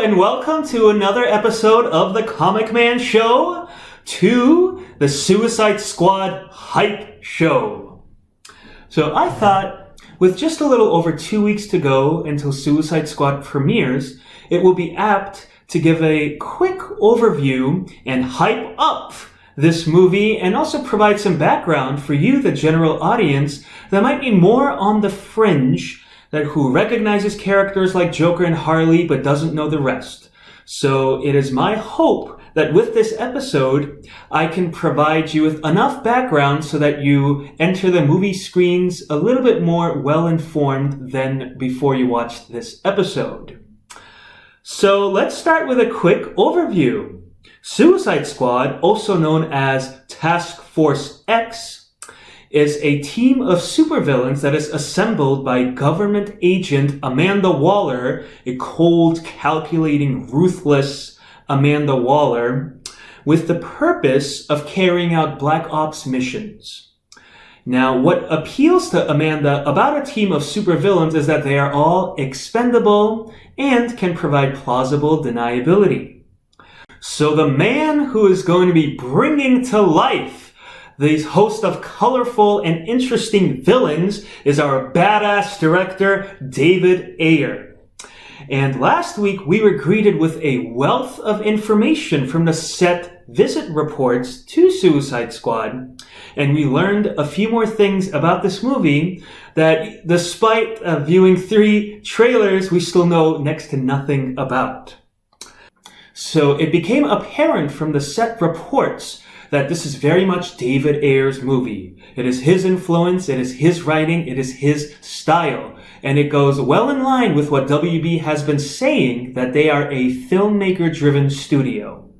and welcome to another episode of the Comic Man Show, to the Suicide Squad Hype Show. So I thought, with just a little over 2 weeks to go until Suicide Squad premieres, it will be apt to give a quick overview and hype up this movie and also provide some background for you, the general audience, that might be more on the fringe, that who recognizes characters like Joker and Harley but doesn't know the rest. So it is my hope that with this episode, I can provide you with enough background so that you enter the movie screens a little bit more well-informed than before you watched this episode. So let's start with a quick overview. Suicide Squad, also known as Task Force X, is a team of supervillains that is assembled by government agent Amanda Waller, a cold, calculating, ruthless Amanda Waller, with the purpose of carrying out Black Ops missions. Now, what appeals to Amanda about a team of supervillains is that they are all expendable and can provide plausible deniability. So the man who is going to be bringing to life these host of colorful and interesting villains is our badass director, David Ayer. And last week, we were greeted with a wealth of information from the set visit reports to Suicide Squad. And we learned a few more things about this movie that, despite viewing 3 trailers, we still know next to nothing about. So it became apparent from the set reports that this is very much David Ayer's movie. It is his influence, it is his writing, it is his style. And it goes well in line with what WB has been saying, that they are a filmmaker-driven studio.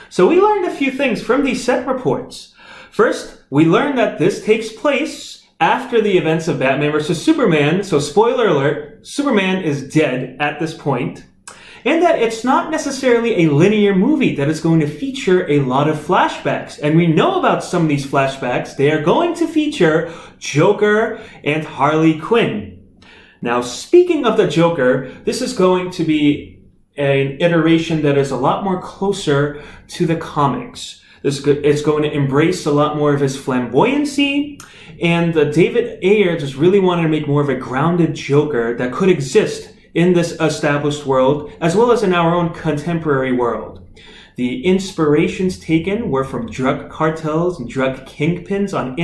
So we learned a few things from these set reports. First, we learned that this takes place after the events of Batman vs. Superman. So spoiler alert, Superman is dead at this point. And that it's not necessarily a linear movie, that is going to feature a lot of flashbacks. And we know about some of these flashbacks. They are going to feature Joker and Harley Quinn. Now, speaking of the Joker, this is going to be an iteration that is a lot more closer to the comics. It's going to embrace a lot more of his flamboyancy. And David Ayer just really wanted to make more of a grounded Joker that could exist in this established world, as well as in our own contemporary world. The inspirations taken were from drug cartels and drug kingpins on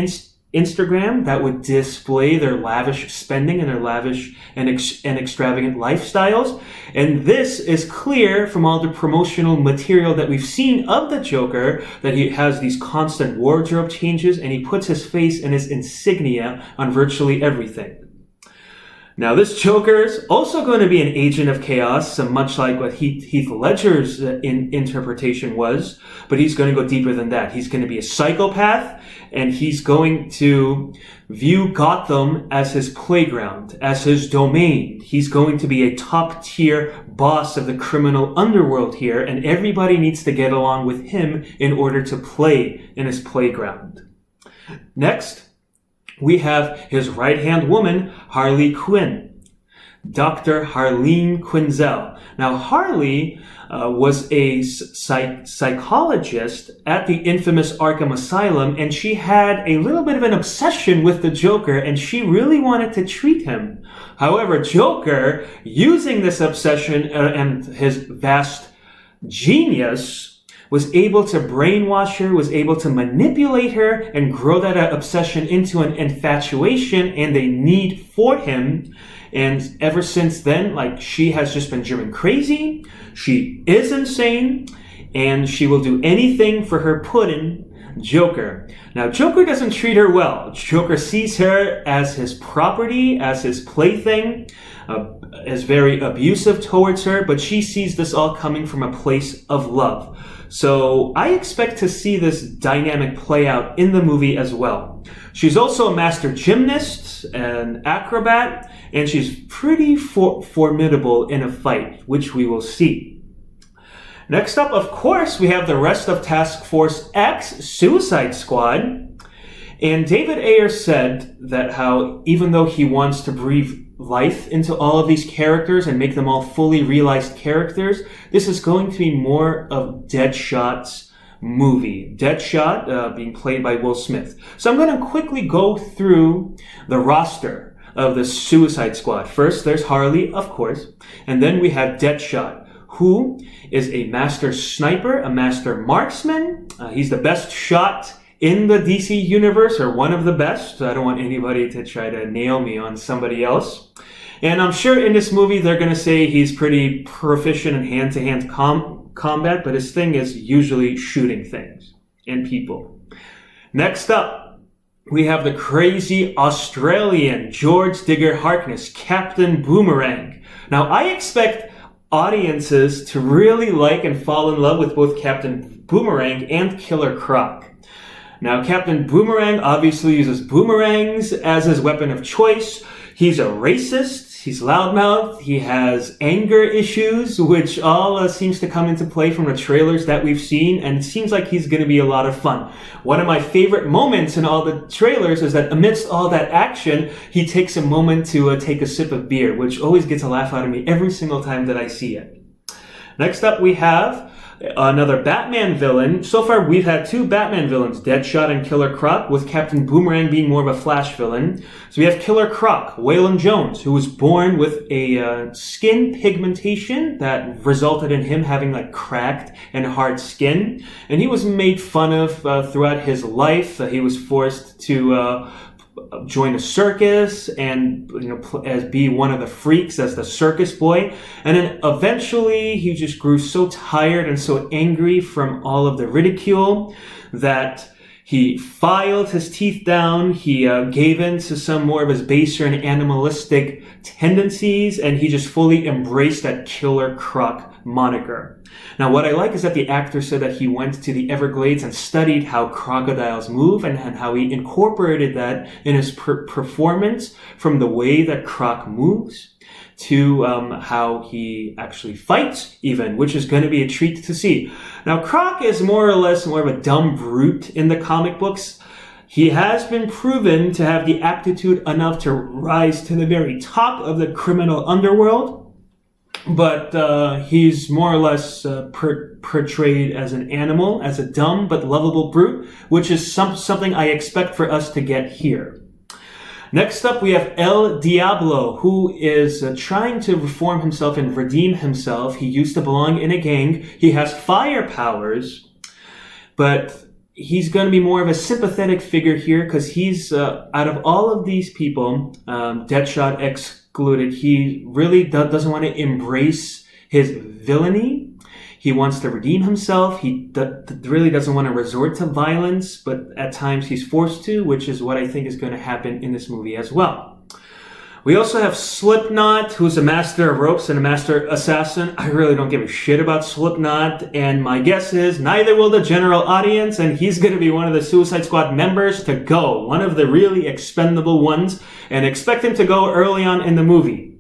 Instagram that would display their lavish spending and their lavish and extravagant lifestyles. And this is clear from all the promotional material that we've seen of the Joker, that he has these constant wardrobe changes and he puts his face and his insignia on virtually everything. Now, this Joker is also going to be an agent of chaos, much like what Heath Ledger's interpretation was, but he's going to go deeper than that. He's going to be a psychopath, and he's going to view Gotham as his playground, as his domain. He's going to be a top-tier boss of the criminal underworld here, and everybody needs to get along with him in order to play in his playground. Next, we have his right-hand woman, Harley Quinn, Dr. Harleen Quinzel. Now, Harley was a psychologist at the infamous Arkham Asylum, and she had a little bit of an obsession with the Joker, and she really wanted to treat him. However, Joker, using this obsession and his vast genius, was able to brainwash her, was able to manipulate her, and grow that obsession into an infatuation and a need for him. And ever since then, she has just been driven crazy. She is insane, and she will do anything for her puddin', Joker. Now, Joker doesn't treat her well. Joker sees her as his property, as his plaything, is very abusive towards her, but she sees this all coming from a place of love. So I expect to see this dynamic play out in the movie as well. She's also a master gymnast, an acrobat, and she's pretty formidable in a fight, which we will see. Next up, of course, we have the rest of Task Force X, Suicide Squad. And David Ayer said that how even though he wants to breathe life into all of these characters and make them all fully realized characters, this is going to be more of Deadshot's movie. Deadshot being played by Will Smith. So I'm going to quickly go through the roster of the Suicide Squad. First, there's Harley, of course, and then we have Deadshot, who is a master sniper, a master marksman. He's the best shot in the DC universe, or one of the best. I don't want anybody to try to nail me on somebody else. And I'm sure in this movie they're going to say he's pretty proficient in hand-to-hand combat, but his thing is usually shooting things and people. Next up, we have the crazy Australian George Digger Harkness, Captain Boomerang. Now, I expect audiences to really like and fall in love with both Captain Boomerang and Killer Croc. Now, Captain Boomerang obviously uses boomerangs as his weapon of choice. He's a racist. He's loudmouth. He has anger issues, which all seems to come into play from the trailers that we've seen, and it seems like he's going to be a lot of fun. One of my favorite moments in all the trailers is that amidst all that action, he takes a moment to take a sip of beer, which always gets a laugh out of me every single time that I see it. Next up, we have another Batman villain. So far, we've had two Batman villains, Deadshot and Killer Croc, with Captain Boomerang being more of a Flash villain. So we have Killer Croc, Waylon Jones, who was born with a skin pigmentation that resulted in him having like cracked and hard skin. And he was made fun of throughout his life. He was forced to join a circus and as be one of the freaks as the circus boy, and then eventually he just grew so tired and so angry from all of the ridicule that he filed his teeth down. He gave in to some more of his baser and animalistic tendencies, and he just fully embraced that Killer Croc moniker. Now, what I like is that the actor said that he went to the Everglades and studied how crocodiles move and how he incorporated that in his performance, from the way that Croc moves to how he actually fights even, which is going to be a treat to see. Now, Croc is more or less more of a dumb brute in the comic books. He has been proven to have the aptitude enough to rise to the very top of the criminal underworld, but he's more or less portrayed as an animal, as a dumb but lovable brute, which is something I expect for us to get here. Next up, we have El Diablo, who is trying to reform himself and redeem himself. He used to belong in a gang. He has fire powers, but he's going to be more of a sympathetic figure here because he's, out of all of these people, Deadshot excluded, he really doesn't want to embrace his villainy. He wants to redeem himself. He really doesn't want to resort to violence, but at times he's forced to, which is what I think is going to happen in this movie as well. We also have Slipknot, who's a master of ropes and a master assassin. I really don't give a shit about Slipknot, and my guess is neither will the general audience, and he's going to be one of the Suicide Squad members to go, one of the really expendable ones, and expect him to go early on in the movie.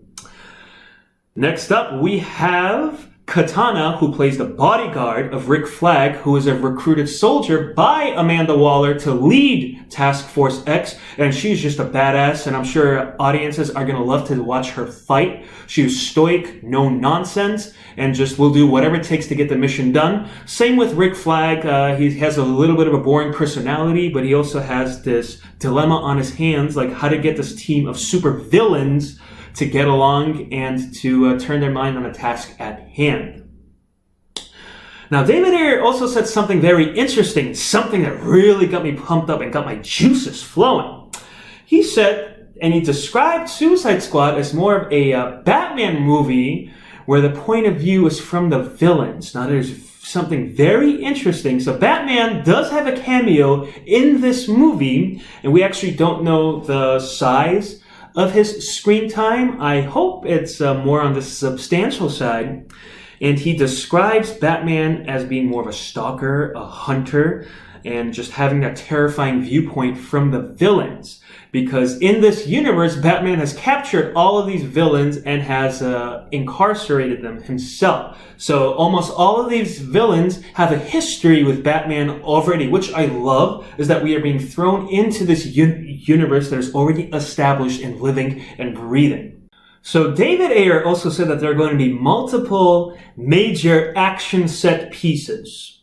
Next up, we have Katana, who plays the bodyguard of Rick Flag, who is a recruited soldier by Amanda Waller to lead Task Force X, and she's just a badass, and I'm sure audiences are going to love to watch her fight. She's stoic, no nonsense, and just will do whatever it takes to get the mission done. Same with Rick Flag. He has a little bit of a boring personality, but he also has this dilemma on his hands, like how to get this team of super villains to get along and to turn their mind on the task at hand. Now, David Ayer also said something very interesting, something that really got me pumped up and got my juices flowing. He said, and he described Suicide Squad as more of a Batman movie where the point of view is from the villains. Now, there's something very interesting. So Batman does have a cameo in this movie, and we actually don't know the size of his screen time. I hope it's more on the substantial side. And he describes Batman as being more of a stalker, a hunter, and just having that terrifying viewpoint from the villains. Because in this universe, Batman has captured all of these villains and has incarcerated them himself. So almost all of these villains have a history with Batman already, which I love, is that we are being thrown into this universe that is already established and living and breathing. So David Ayer also said that there are going to be multiple major action set pieces.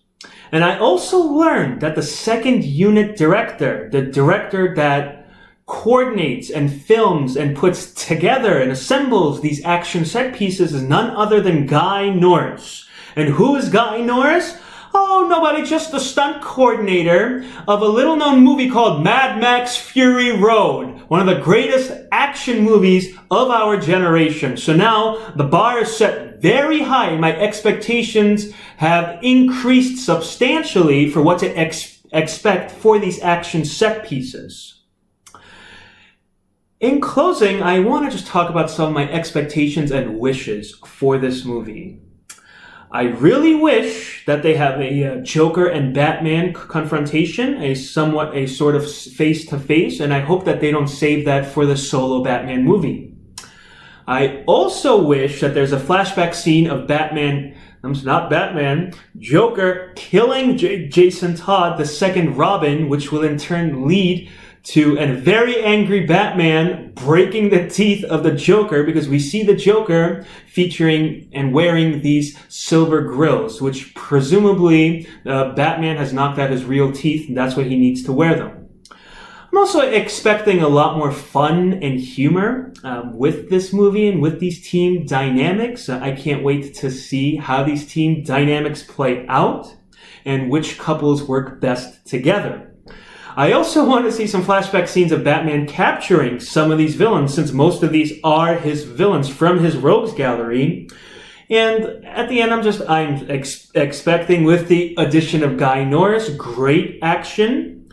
And I also learned that the second unit director, the director that coordinates and films and puts together and assembles these action set pieces, is none other than Guy Norris. And who is Guy Norris? Oh, nobody, just the stunt coordinator of a little-known movie called Mad Max Fury Road, one of the greatest action movies of our generation. So now the bar is set very high, and my expectations have increased substantially for what to expect for these action set pieces. In closing, I want to just talk about some of my expectations and wishes for this movie. I really wish that they have a Joker and Batman confrontation, a sort of face-to-face, and I hope that they don't save that for the solo Batman movie. I also wish that there's a flashback scene of Joker killing Jason Todd, the second Robin, which will in turn lead to a very angry Batman breaking the teeth of the Joker, because we see the Joker featuring and wearing these silver grills, which presumably Batman has knocked out his real teeth, and that's why he needs to wear them. I'm also expecting a lot more fun and humor with this movie and with these team dynamics. I can't wait to see how these team dynamics play out and which couples work best together. I also want to see some flashback scenes of Batman capturing some of these villains, since most of these are his villains from his rogues gallery. And at the end, I'm expecting, with the addition of Guy Norris, great action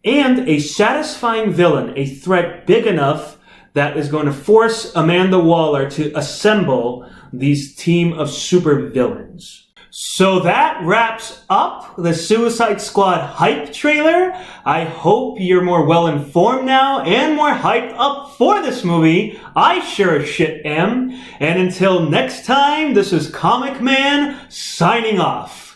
and a satisfying villain, a threat big enough that is going to force Amanda Waller to assemble these team of super villains. So that wraps up the Suicide Squad hype trailer. I hope you're more well informed now and more hyped up for this movie. I sure as shit am. And until next time, this is Comic Man signing off.